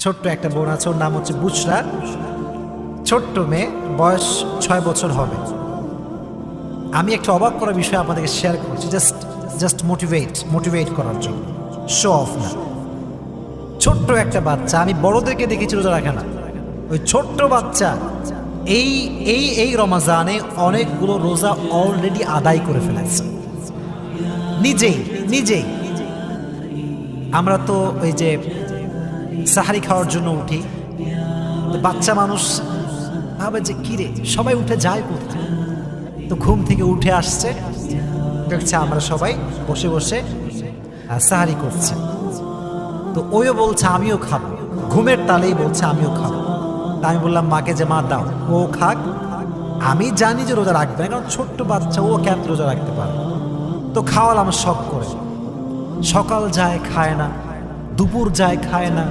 ছোট্ট একটা বোন আছে, ওর নাম হচ্ছে বুশরা। ছোট্ট মেয়ে, বয়স 6 বছর হবে। আমি একটা অবাক করার বিষয় আপনাদেরকে শেয়ার করছি, জাস্ট মোটিভেট করার জন্য, শো অফ না। ছোট্ট একটা বাচ্চা, আমি বড়দেরকে দেখেছি রোজা রাখে না, ওই ছোট্ট বাচ্চা এই এই এই রমাজানে অনেকগুলো রোজা অলরেডি আদায় করে ফেলেছে নিজেই। আমরা তো ওই যে সাহারি খাওয়ার জন্য উঠি, তো বাচ্চা মানুষ ভাবে যে কিরে সবাই উঠে যায় কোথায়, তো ঘুম থেকে উঠে আসছে, দেখছে আমরা সবাই বসে বসে সাহারি করছি, তো ওইও বলছে আমিও খাবো, ঘুমের তালেই বলছে আমিও খাবো। তা আমি বললাম মাকে যে মা দাও, ও খাক, আমি জানি যে রোজা রাখবে না, কারণ ছোট্ট বাচ্চা, ও কেন রোজা রাখতে পারে। তো খাওয়ালাম শখ করে, সকাল যায় খায় না, দুপুর যায় খায় না,